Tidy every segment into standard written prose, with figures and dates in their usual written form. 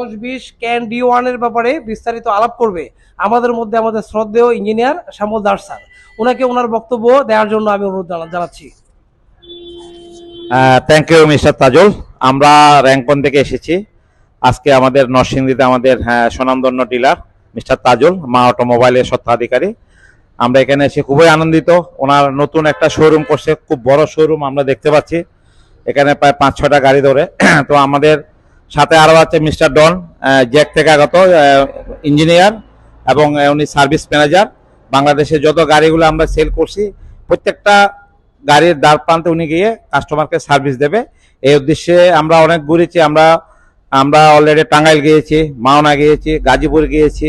10-20 can D1 এর ব্যাপারে বিস্তারিত আলাপ করবে আমাদের মধ্যে আমাদের শ্রদ্ধেয় ইঞ্জিনিয়ার শ্যামল দাস স্যার। ওনাকে ওনার বক্তব্য দেওয়ার জন্য আমি অনুরোধ জানাচ্ছি। Thank you mister Tajul. আমরা র্যাঙ্কন থেকে এসেছি। আজকে আমাদের নরসিংদীতে আমাদের স্বনামধন্য ডিলার মিস্টার তাজুল মা অটোমোবাইলের স্বত্বাধিকারী। আমরা এখানে এসে খুবই আনন্দিত। ওনার নতুন একটা শোরুম করছে, খুব বড় শোরুম আমরা দেখতে পাচ্ছি। এখানে প্রায় 5-6টা গাড়ি ধরে। তো আমাদের সাথে আরও আছে মিস্টার ডন, জ্যাক থেকে আগত ইঞ্জিনিয়ার এবং উনি সার্ভিস ম্যানেজার। বাংলাদেশে যত গাড়িগুলো আমরা সেল করছি প্রত্যেকটা গাড়ির দ্বার প্রান্তে উনি গিয়ে কাস্টমারকে সার্ভিস দেবে। এই উদ্দেশ্যে আমরা অনেক ঘুরেছি। আমরা অলরেডি টাঙ্গাইল গিয়েছি, মাওনা গিয়েছি, গাজীপুর গিয়েছি,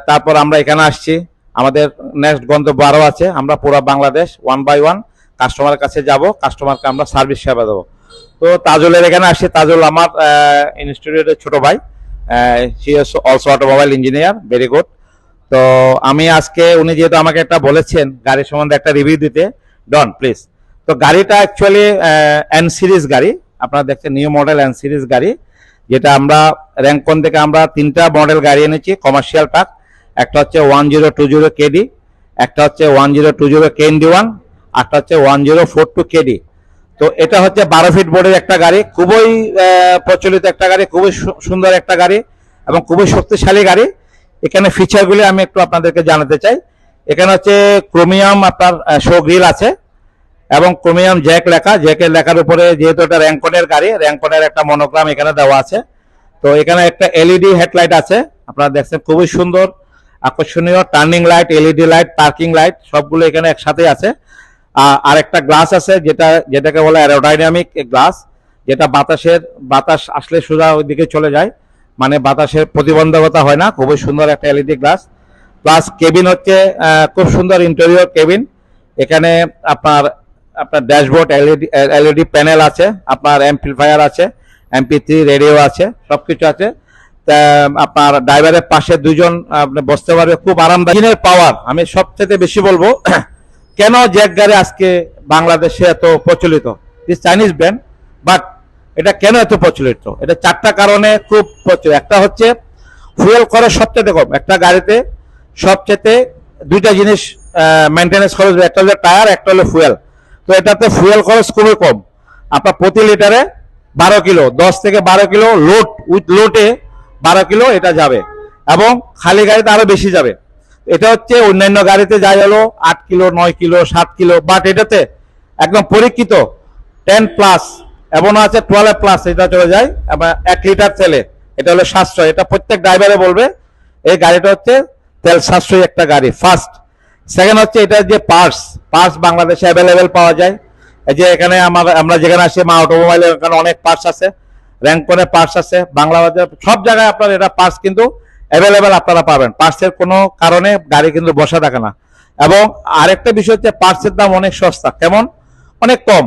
তারপর আমরা এখানে আসছি। আমাদের নেক্সট গন্তব্য আরও আছে। আমরা পুরো বাংলাদেশ 1 by 1 কাস্টমারের কাছে যাব, কাস্টমারকে আমরা সার্ভিস সেবা দেবো। তো তাজুলের এখানে আসছি। তাজুল আমার ইনস্টিটিউটের ছোট ভাই, she is also automobile engineer, very good. তো আমি আজকে উনি যেহেতু আমাকে একটা বলেছেন গাড়ির সম্বন্ধে একটা রিভিউ দিতে, ডন প্লিজ। তো গাড়িটা অ্যাকচুয়ালি এন সিরিজ গাড়ি, আপনারা দেখছেন নিউ মডেল এন সিরিজ গাড়ি, যেটা আমরা র্যাঙ্কন থেকে আমরা 3টা মডেল গাড়ি এনেছি কমার্শিয়াল ট্রাক। একটা হচ্ছে 1020 কেডি, একটা হচ্ছে 1020 KND1, একটা হচ্ছে 1042 কেডি। তো এটা হচ্ছে 12 ফিট বোর্ডের একটা গাড়ি, খুবই প্রচলিত একটা গাড়ি, খুবই সুন্দর একটা গাড়ি এবং খুবই শক্তিশালী গাড়ি। এখানে ফিচারগুলি আমি একটু আপনাদেরকে জানাতে চাই। এখানে হচ্ছে ক্রোমিয়াম আপনার শো গ্রিল আছে এবং ক্রোমিয়াম জ্যাক লেখা, জ্যাকের লেখার উপরে যেহেতু এটা র্যাঙ্কনের গাড়ি, র্যাঙ্কনের একটা মনোগ্রাম এখানে দেওয়া আছে। তো এখানে একটা এলইডি হেডলাইট আছে, আপনারা দেখছেন, খুবই সুন্দর আকর্ষণীয়। Turning light, LED light, parking light সবগুলো এখানে একসাথে আছে। আর একটা গ্লাস আছে যেটাকে বলে অ্যারোডাইনামিক গ্লাস, যেটা বাতাস আসলে সোজা ওই দিকে চলে যায়, মানে বাতাসের প্রতিবন্ধকতা হয় না। খুবই সুন্দর একটা এলইডি গ্লাস। প্লাস কেবিন হচ্ছে খুব সুন্দর ইন্টেরিয়র কেবিন। এখানে আপনার ড্যাশবোর্ড, এলইডি প্যানেল আছে, আপনার অ্যাম্পলিফায়ার আছে, MP3 রেডিও আছে, সবকিছু আছে। আপনার ড্রাইভারের পাশে দুজন আপনি বসতে পারবে, খুব আরামদায়ক। ইঞ্জিনের পাওয়ার আমি সবচেয়ে বেশি বলবো। কেন জ্যাক গাড়ি আজকে বাংলাদেশে এত প্রচলিত, দিস চাইনিজ ব্র্যান্ড, বাট এটা কেন এত প্রচলিত? এটা 4টা কারণে খুব প্রচলিত। একটা হচ্ছে ফুয়েল খরচ সবচেয়ে কম। একটা গাড়িতে সবচেয়ে 2টা জিনিস মেনটেন্যান্স খরচ, একটা হলো টায়ার, একটা হলো ফুয়েল। তো এটাতে ফুয়েল খরচ খুবই কম। আপনার প্রতি লিটারে 12 কিলো, 10 থেকে 12 কিলো লোড, উইথ লোডে 12 কিলো এটা যাবে এবং খালি গাড়িতে আরো বেশি যাবে। এটা হচ্ছে অন্যান্য গাড়িতে যাই হলো 8 কিলো, 9 কিলো, 7 কিলো, বাট এটাতে একদম পরীক্ষিত 10+, এমনও আছে 12+, এটা চলে যায়। 1 লিটার তেলে এটা হলো সাশ্রয়। এটা প্রত্যেক ড্রাইভারে বলবে এই গাড়িটা হচ্ছে তেল সাশ্রয়ী একটা গাড়ি, ফার্স্ট। সেকেন্ড হচ্ছে এটা যে পার্টস বাংলাদেশে অ্যাভেলেবেল পাওয়া যায়। এই যে এখানে আমরা যেখানে আসি মা অটোমোবাইলের, এখানে অনেক পার্টস আছে, র্যাঙ্কনে পার্টস আছে, বাংলা বাজার সব জায়গায় আপনার এটা পার্টস কিন্তু অ্যাভেলেবেল আপনারা পাবেন। পার্টসের কোনো কারণে গাড়ি কিন্তু বসা থাকে না। এবং আরেকটা বিষয় হচ্ছে পার্টসের দাম অনেক সস্তা, কেমন অনেক কম।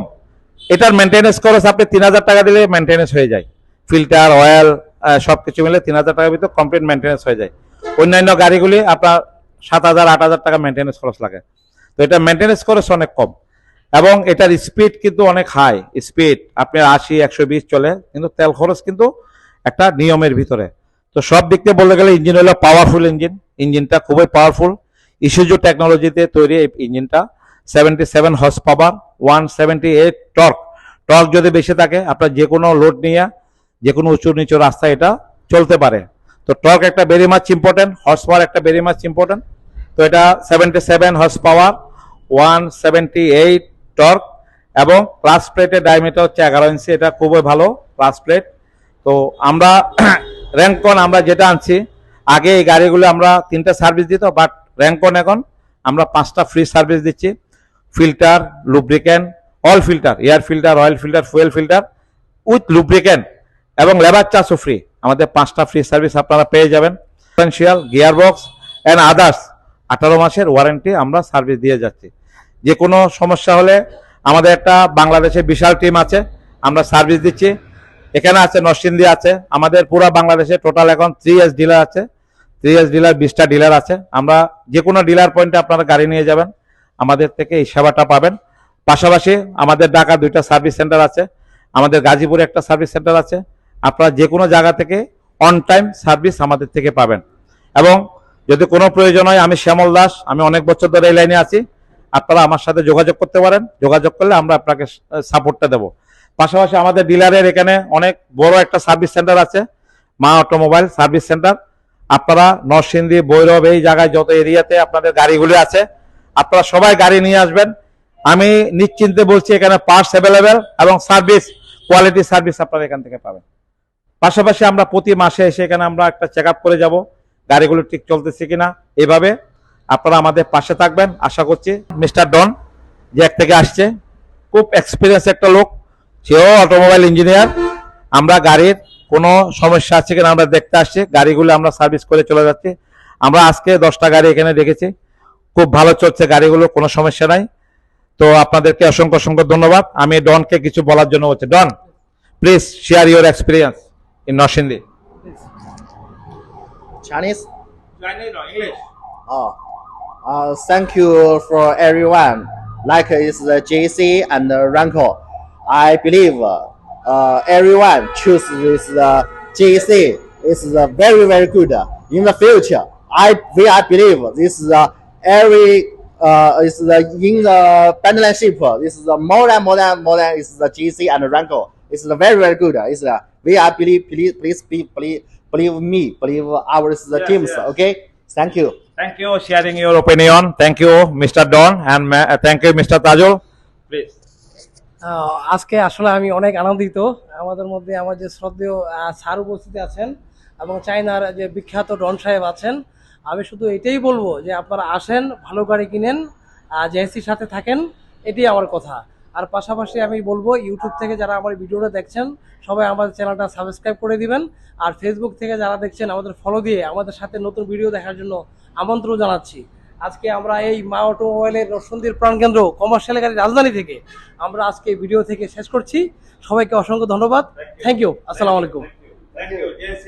এটার মেনটেন্যান্স খরচ আপনি 3000 টাকা দিলে মেনটেন্যান্স হয়ে যায়, ফিল্টার, অয়েল সবকিছু মিলে 3000 টাকার ভিতরে কমপ্লিট মেনটেন্যান্স হয়ে যায়। অন্যান্য গাড়িগুলি আপনার 7000-8000 টাকা মেনটেন্যান্স খরচ লাগে। তো এটা মেনটেন্যান্স খরচ অনেক কম এবং এটার স্পিড কিন্তু অনেক হাই স্পিড, আপনার 80-120 চলে, কিন্তু তেল খরচ কিন্তু একটা নিয়মের ভিতরে। তো সব দিক থেকে বলতে গেলে ইঞ্জিন হলো পাওয়ারফুল ইঞ্জিনটা খুবই পাওয়ারফুল। ইসুজু টেকনোলজিতে তৈরি এই ইঞ্জিনটা। 77 হর্স পাওয়ার, 178 টর্ক যদি বেশি থাকে আপনার যে কোনো লোড নিয়ে যে কোনো উঁচু নিচু রাস্তায় এটা চলতে পারে। তো টর্ক একটা very much important, horse power একটা ভেরি মাচ ইম্পর্টেন্ট। তো এটা 77 হর্স পাওয়ার, 178 টর্ক এবং ক্লাস প্লেটের ডায়ামিটার হচ্ছে 11 ইঞ্চি। এটা খুবই ভালো ক্লাস প্লেট। তো আমরা র্যাঙ্কন আমরা যেটা আনছি, আগে এই গাড়িগুলো আমরা 3টা সার্ভিস দিত, বাট র্যাঙ্কন এখন আমরা 5টা ফ্রি সার্ভিস দিচ্ছি। Filter, lubricant, all filter, air filter, oil filter, fuel filter with lubricant এবং লেবার চার্জও ফ্রি। আমাদের 5টা ফ্রি সার্ভিস আপনারা পেয়ে যাবেন। Differential, gear box and others 18 মাসের ওয়ারেন্টি আমরা সার্ভিস দিয়ে যাচ্ছি। যে কোনো সমস্যা হলে আমাদের একটা বাংলাদেশে বিশাল টিম আছে, আমরা সার্ভিস দিচ্ছি। এখানে আছে নরসিংদী আছে, আমাদের পুরো বাংলাদেশে টোটাল এখন 3S ডিলার আছে, 3S ডিলার 20টা ডিলার আছে। আমরা যে কোনো ডিলার পয়েন্টে আপনারা গাড়ি নিয়ে যাবেন, আমাদের থেকে এই সেবাটা পাবেন। পাশাপাশি আমাদের ঢাকা 2টা সার্ভিস সেন্টার আছে, আমাদের গাজীপুরে একটা সার্ভিস সেন্টার আছে। আপনারা যে কোনো জায়গা থেকে অন টাইম সার্ভিস আমাদের থেকে পাবেন। এবং যদি কোনো প্রয়োজন হয়, আমি শ্যামল দাস, আমি অনেক বছর ধরে এই লাইনে আছি, আপনারা আমার সাথে যোগাযোগ করতে পারেন। যোগাযোগ করলে আমরা আপনাকে সাপোর্টটা দেবো। পাশাপাশি আমাদের ডিলারের এখানে অনেক বড় একটা সার্ভিস সেন্টার আছে, মা অটোমোবাইল সার্ভিস সেন্টার। আপনারা নরসিংদী, ভৈরব, এই জায়গায় যত এরিয়াতে আপনাদের গাড়িগুলি আছে, আপনারা সবাই গাড়ি নিয়ে আসবেন। আমি নিশ্চিন্তে বলছি, এখানে পার্টস অ্যাভেলেবেল এবং সার্ভিস, কোয়ালিটি সার্ভিস আপনারা এখান থেকে পাবেন। পাশাপাশি আমরা প্রতি মাসে এসে এখানে আমরা একটা চেক আপ করে যাব, গাড়িগুলো ঠিক চলতেছে কিনা। এভাবে আপনারা আমাদের পাশে থাকবেন আশা করছি। মিস্টার ডন জ্যাক থেকে আসছে, খুব এক্সপিরিয়েন্স একটা লোক, সেও অটোমোবাইল ইঞ্জিনিয়ার। আমরা গাড়ির কোনো সমস্যা আছে কিনা আমরা দেখতে আসছি, গাড়িগুলো আমরা সার্ভিস করে চলে যাচ্ছি। আমরা আজকে 10টা গাড়ি এখানে দেখেছি, খুব ভালো চলছে গাড়িগুলো, কোনো সমস্যা নাই। তো আপনাদেরকে অসংখ্য অসংখ্য ধন্যবাদ। আমি ডনকে কিছু বলার জন্য বলছি। Don, please share your experience in Narsingdi. Chinese. English. Oh, thank you for everyone. Like it's the JC and the Ranko. I believe everyone choose this JC is very good in the future. I believe this is every is the in the partnership. This is the more than is the JC and Ranko. It's very good. It's I believe believe me, believe our Yes, teams. yes. Okay, thank you. Thank you sharing your opinion. Thank you Mr. Don and thank you Mr. Tajul. Please. আজকে আসলে আমি অনেক আনন্দিত। আমাদের মধ্যে আমার যে শ্রদ্ধেয় স্যার উপস্থিত আছেন এবং চায়নার যে বিখ্যাত ডন সাহেব আছেন। আমি শুধু এটাই বলবো যে আপনারা আসেন, ভালো গাড়ি কিনেন, জেএসসির সাথে থাকেন, এটাই আমার কথা। আর পাশাপাশি আমি বলবো, ইউটিউব থেকে যারা আমার ভিডিওটা দেখছেন সবাই আমাদের চ্যানেলটা সাবস্ক্রাইব করে দিবেন। আর ফেসবুক থেকে যারা দেখছেন আমাদের ফলো দিয়ে আমাদের সাথে নতুন ভিডিও দেখার জন্য আমন্ত্রণ জানাচ্ছি। আজকে আমরা এই মা অটোমোবাইলের নরসিংদীর প্রাণকেন্দ্র কমার্শিয়াল গাড়ির রাজধানী থেকে আমরা আজকে ভিডিও থেকে শেষ করছি। সবাইকে অসংখ্য ধন্যবাদ। Thank you. আসসালামু আলাইকুম। Thank you. Yes.